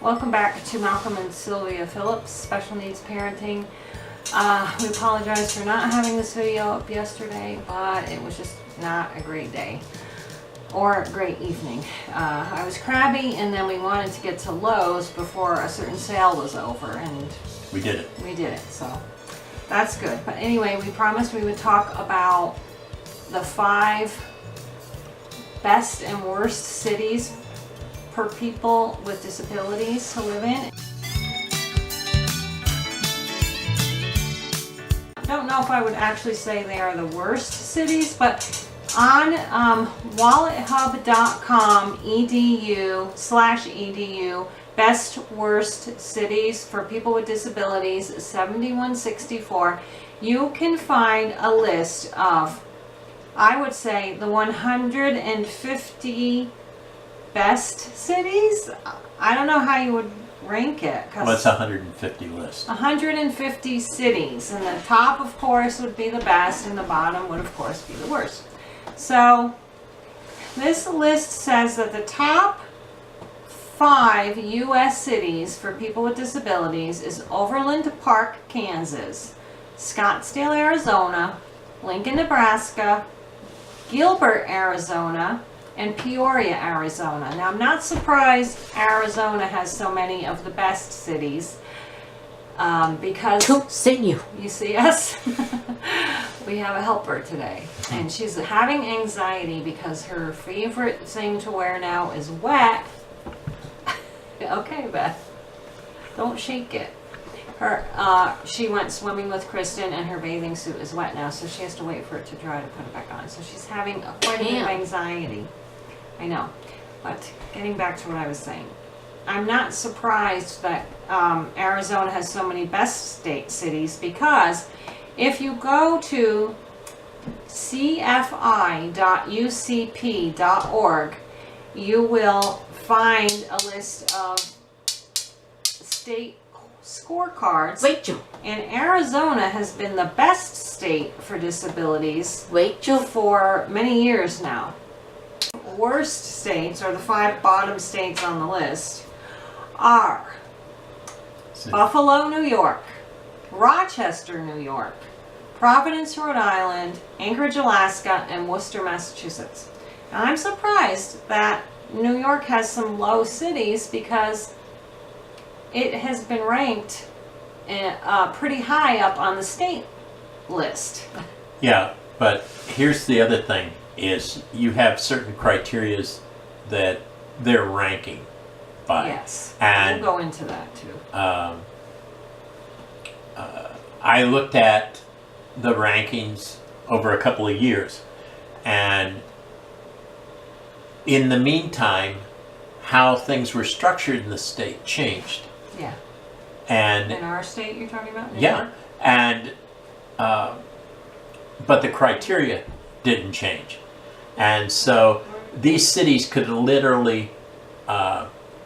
Welcome back to Malcolm and Sylvia Phillips, Special Needs Parenting. We apologize for not having this video up yesterday, but it was just not a great day or a great evening. I was crabby, and then we wanted to get to Lowe's before a certain sale was over, and we did it. We did it, so that's good. But anyway, we promised we would talk about the 5 best and worst cities for people with disabilities to live in. I don't know if I would actually say they are the worst cities, but on wallethub.com/edu, best worst cities for people with disabilities 7164, you can find a list of, I would say, the 150 best cities. I don't know how you would rank it. What's 150 list? 150 cities, and the top, of course, would be the best, and the bottom would, of course, be the worst. So this list says that the top 5 U.S. cities for people with disabilities is Overland Park, Kansas, Scottsdale, Arizona, Lincoln, Nebraska, Gilbert, Arizona, and Peoria, Arizona. Now, I'm not surprised Arizona has so many of the best cities because continue. You see us? We have a helper today, and she's having anxiety because her favorite thing to wear now is wet. Okay, Beth, don't shake it. She went swimming with Kristen, and her bathing suit is wet now, so she has to wait for it to dry to put it back on. So she's having quite a bit of anxiety. I know, but getting back to what I was saying, I'm not surprised that Arizona has so many best state cities, because if you go to cfi.ucp.org, you will find a list of state scorecards. Rachel. And Arizona has been the best state for disabilities, Rachel, for many years now. Worst states, or the 5 bottom states on the list, are Buffalo, New York, Rochester, New York, Providence, Rhode Island, Anchorage, Alaska, and Worcester, Massachusetts. Now, I'm surprised that New York has some low cities, because it has been ranked pretty high up on the state list. Yeah, but here's the other thing, is you have certain criterias that they're ranking by. Yes, and we'll go into that too. I looked at the rankings over a couple of years, and in the meantime, how things were structured in the state changed. Yeah. And in our state, you're talking about? New yeah, York? and but the criteria didn't change, and so these cities could literally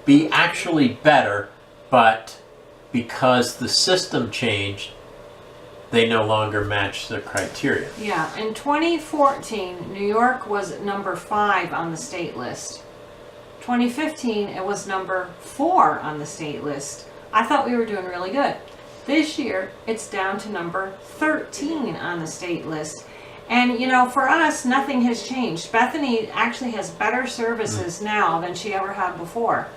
be actually better, but because the system changed, they no longer match the criteria. Yeah, in 2014, New York was number 5 on the state list. 2015, it was number 4 on the state list. I thought we were doing really good. This year, it's down to number 13 on the state list. And, you know, for us, nothing has changed. Bethany actually has better services now than she ever had before.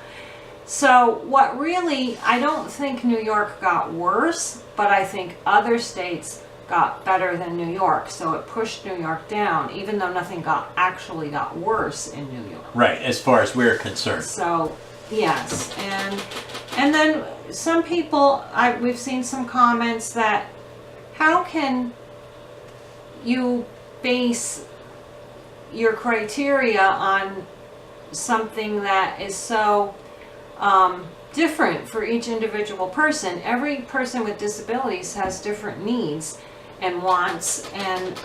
So what really, I don't think New York got worse, but I think other states got better than New York. So it pushed New York down, even though nothing actually got worse in New York. Right, as far as we're concerned. So, yes. And then some people, we've seen some comments that, how can you base your criteria on something that is so different for each individual person? Every person with disabilities has different needs and wants, and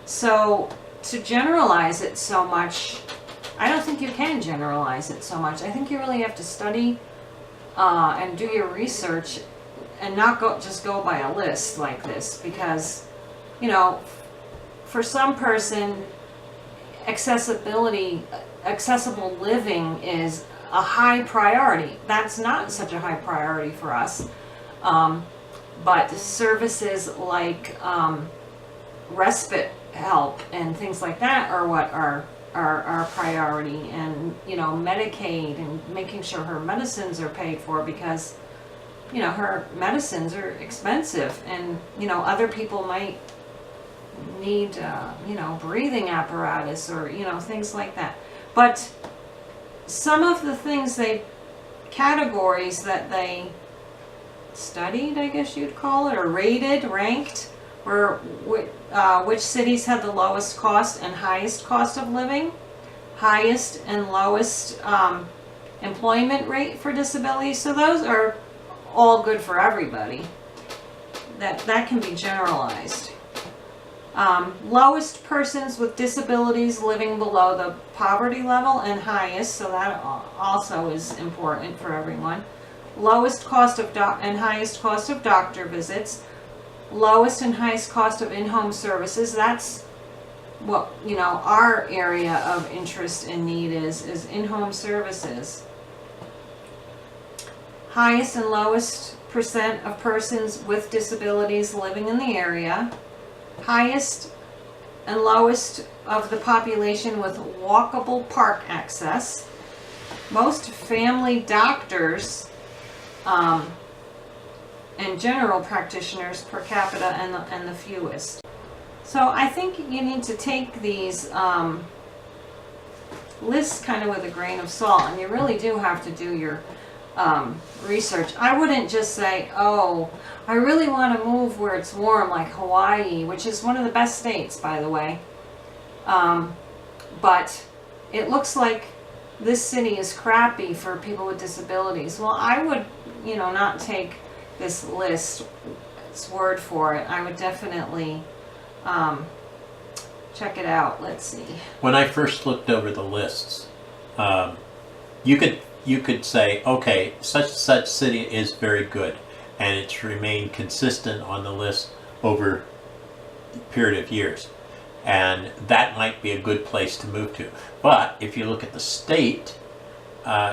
so to generalize it so much, I don't think you can generalize it so much. I think you really have to study and do your research, and not just go by a list like this, because, you know, for some person, accessible living is a high priority. That's not such a high priority for us. But services like respite help and things like that are what are our priority. And, you know, Medicaid and making sure her medicines are paid for, because, you know, her medicines are expensive, and, you know, other people might need, you know, breathing apparatus or, you know, things like that. But some of the things categories that they studied, I guess you'd call it, or ranked, were which cities had the lowest cost and highest cost of living, highest and lowest employment rate for disabilities. So those are all good for everybody. That can be generalized. Lowest persons with disabilities living below the poverty level, and highest, so that also is important for everyone. Lowest cost of and highest cost of doctor visits, lowest and highest cost of in-home services. That's what, you know, our area of interest and need is in-home services. Highest and lowest percent of persons with disabilities living in the area. Highest and lowest of the population with walkable park access. Most family doctors and general practitioners per capita, and the fewest. So I think you need to take these lists kind of with a grain of salt, and you really do have to do your research. I wouldn't just say, oh, I really want to move where it's warm, like Hawaii, which is one of the best states, by the way. But it looks like this city is crappy for people with disabilities. Well, I would, you know, not take this list's word for it. I would definitely check it out. Let's see. When I first looked over the lists, you could say, okay, such city is very good, and it's remained consistent on the list over a period of years, and that might be a good place to move to. But if you look at the state,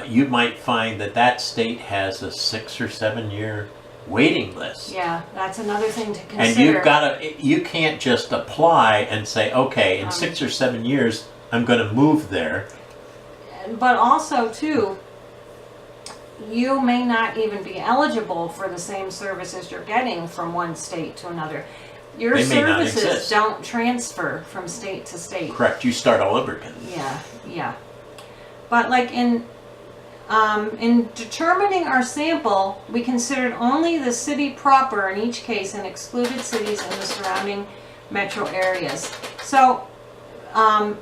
you might find that state has a 6 or 7 year waiting list. Yeah, that's another thing to consider. And you can't just apply and say, okay, in 6 or 7 years I'm going to move there. But also too, you may not even be eligible for the same services you're getting from one state to another. Your services don't transfer from state to state. Correct. You start all over again. Yeah. But like in determining our sample, we considered only the city proper in each case and excluded cities in the surrounding metro areas. So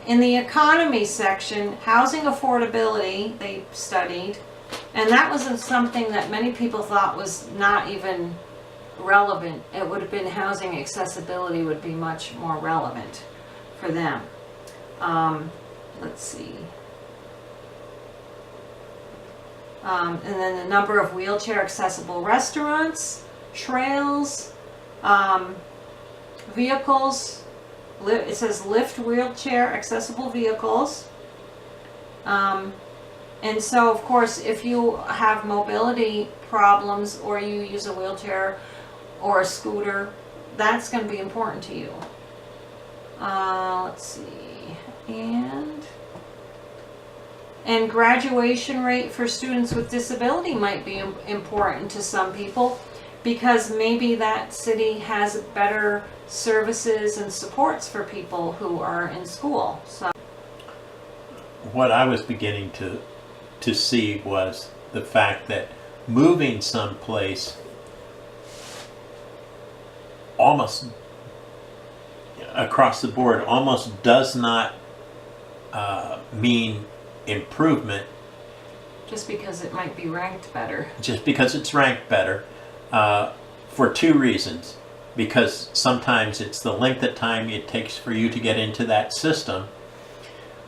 in the economy section, housing affordability, they studied, and that was something that many people thought was not even relevant. It would have been housing accessibility would be much more relevant for them. Let's see. And then the number of wheelchair accessible restaurants, trails, vehicles. It says lift wheelchair accessible vehicles. And so, of course, if you have mobility problems or you use a wheelchair or a scooter, that's going to be important to you. Let's see. And graduation rate for students with disability might be important to some people, because maybe that city has better services and supports for people who are in school. So what I was beginning to see was the fact that moving someplace almost across the board almost does not mean improvement, just because it might be ranked better. Just because it's ranked better, for two reasons. Because sometimes it's the length of time it takes for you to get into that system,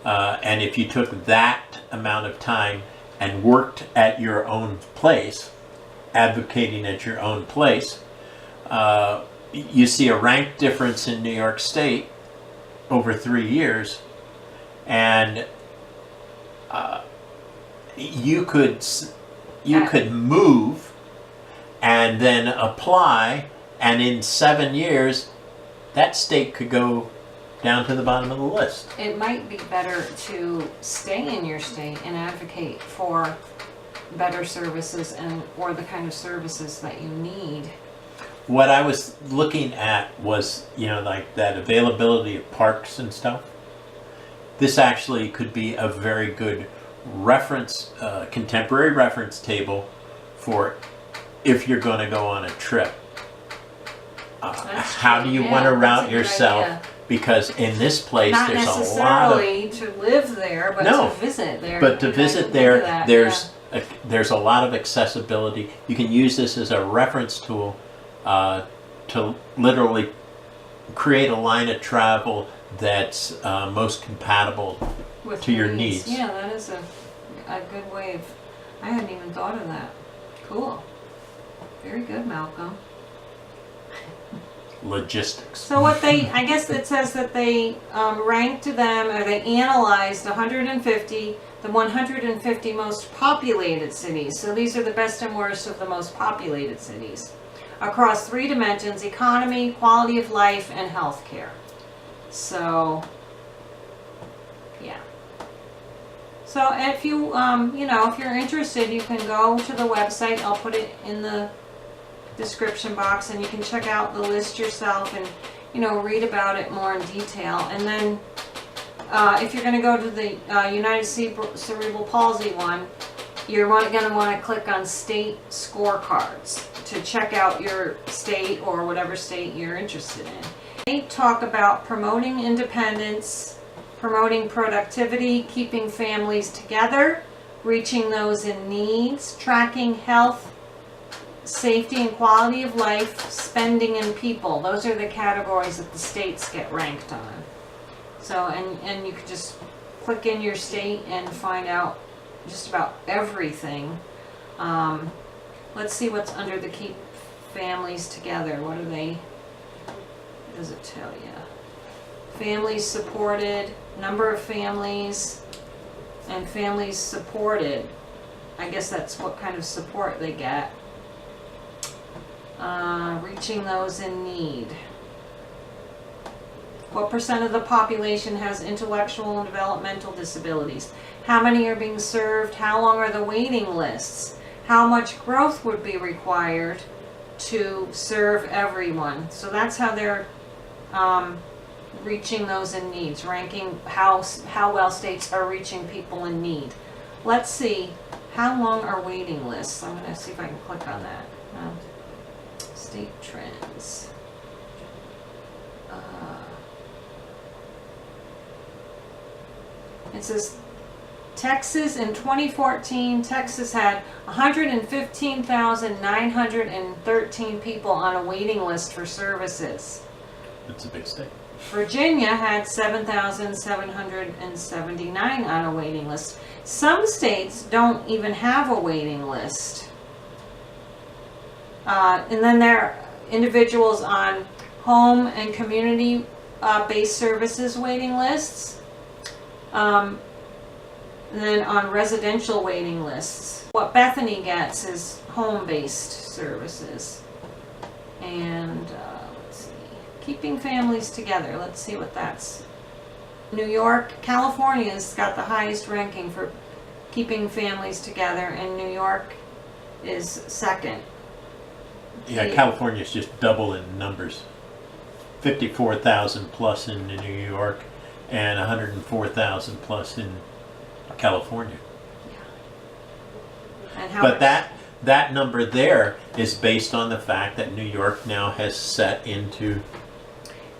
and if you took that amount of time and worked at your own place, advocating at your own place, you see a rank difference in New York State over 3 years, and you could move and then apply, and in 7 years, that state could go down to the bottom of the list. It might be better to stay in your state and advocate for better services or the kind of services that you need. What I was looking at was, like that availability of parks and stuff. This actually could be a very good reference, contemporary reference table for if you're going to go on a trip. How do you want to route yourself? Idea. Because in this place, Not there's a lot of... necessarily to live there, but No, to visit there. but to And I visit would there, think of that, there's a lot of accessibility. You can use this as a reference tool to literally create a line of travel that's most compatible with to your needs. Yeah, that is a good way of. I hadn't even thought of that. Cool. Very good, Malcolm. Logistics. So I guess it says that they ranked them, or they analyzed the 150 most populated cities. So these are the best and worst of the most populated cities across 3 dimensions: economy, quality of life, and healthcare. So, yeah. So if you, if you're interested, you can go to the website. I'll put it in the description box, and you can check out the list yourself and read about it more in detail. And then if you're going to go to the United Cerebral Palsy one, you're going to want to click on state scorecards to check out your state or whatever state you're interested in. They talk about promoting independence, promoting productivity, keeping families together, reaching those in needs, tracking health, safety and quality of life, spending, and people. Those are the categories that the states get ranked on. So, and you could just click in your state and find out just about everything. Let's see what's under the keep families together. What does it tell you? Families supported, number of families, and families supported. I guess that's what kind of support they get. Reaching those in need. What percent of the population has intellectual and developmental disabilities? How many are being served? How long are the waiting lists? How much growth would be required to serve everyone? So that's how they're reaching those in needs, ranking how well states are reaching people in need. Let's see, how long are waiting lists? I'm going to see if I can click on that. State trends. It says Texas in 2014, Texas had 115,913 people on a waiting list for services. It's a big state. Virginia had 7,779 on a waiting list. Some states don't even have a waiting list. And then there are individuals on home and community based services waiting lists. And then on residential waiting lists. What Bethany gets is home-based services. And let's see, keeping families together. Let's see what that's. New York, California's got the highest ranking for keeping families together, and New York is second. Yeah, California's just double in numbers. 54,000 plus in New York and 104,000 plus in California. And how But much- that number there is based on the fact that New York now has set into...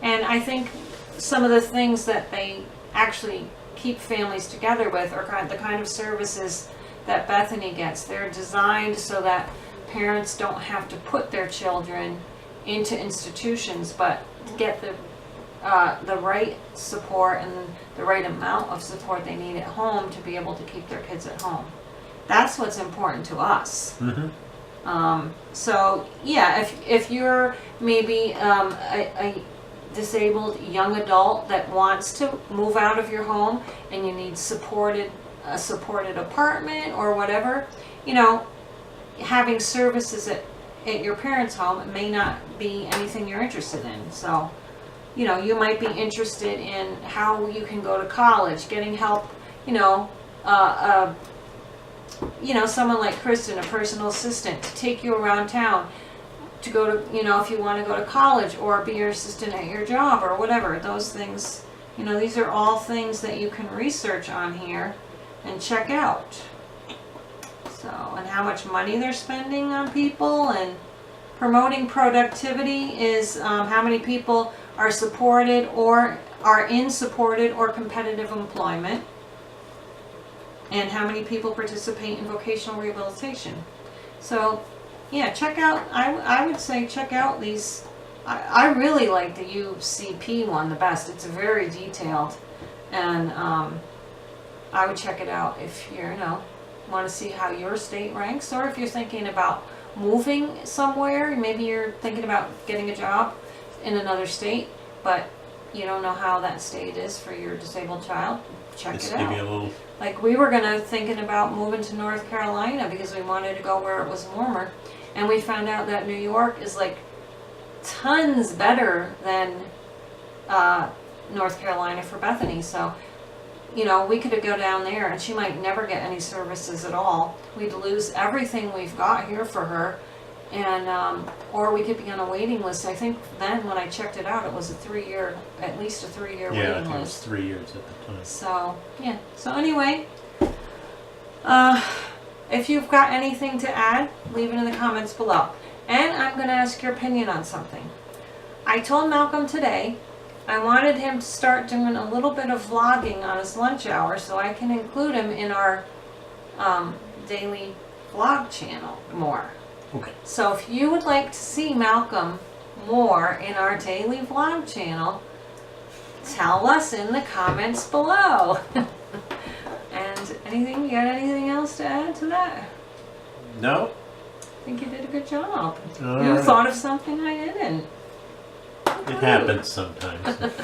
And I think some of the things that they actually keep families together with are the kind of services that Bethany gets. They're designed so that parents don't have to put their children into institutions, but get the right support and the right amount of support they need at home to be able to keep their kids at home. That's what's important to us. Mm-hmm. So yeah, if you're maybe a disabled young adult that wants to move out of your home and you need supported a supported apartment or whatever, you know, having services at your parents' home, it may not be anything you're interested in. So, you know, you might be interested in how you can go to college, getting help, you know, someone like Kristen, a personal assistant, to take you around town, to go to, you know, if you want to go to college or be your assistant at your job or whatever. Those things, you know, these are all things that you can research on here and check out. So, and how much money they're spending on people, and promoting productivity is how many people are supported or are in supported or competitive employment, and how many people participate in vocational rehabilitation. So, yeah, check out, I would say check out these. I really like the UCP one the best. It's very detailed, and I would check it out if you're, you know, want to see how your state ranks, or if you're thinking about moving somewhere. Maybe you're thinking about getting a job in another state, but you don't know how that state is for your disabled child. Check Just it give out. you a little. Like, we were thinking about moving to North Carolina because we wanted to go where it was warmer, and we found out that New York is like tons better than North Carolina for Bethany. So, you know, we could go down there and she might never get any services at all. We'd lose everything we've got here for her, and or we could be on a waiting list. I think then when I checked it out, it was at least a 3-year Yeah, I waiting think it was list. 3 years at the time. So, yeah. So anyway, if you've got anything to add, leave it in the comments below. And I'm going to ask your opinion on something. I told Malcolm today I wanted him to start doing a little bit of vlogging on his lunch hour so I can include him in our daily vlog channel more. Okay. So if you would like to see Malcolm more in our daily vlog channel, tell us in the comments below. And you got anything else to add to that? No? I think you did a good job. All You right. thought of something I didn't. It happens sometimes.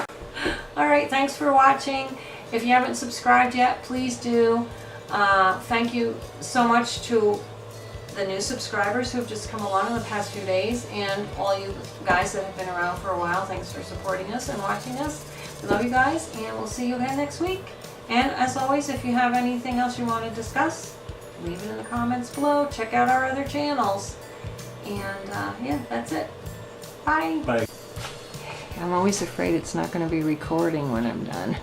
Alright, thanks for watching. If you haven't subscribed yet, please do. Thank you so much to the new subscribers who have just come along in the past few days, and all you guys that have been around for a while. Thanks for supporting us and watching us. We love you guys, and we'll see you again next week. And as always, if you have anything else you want to discuss, leave it in the comments below. Check out our other channels. And yeah, that's it. Bye. Bye. I'm always afraid it's not going to be recording when I'm done.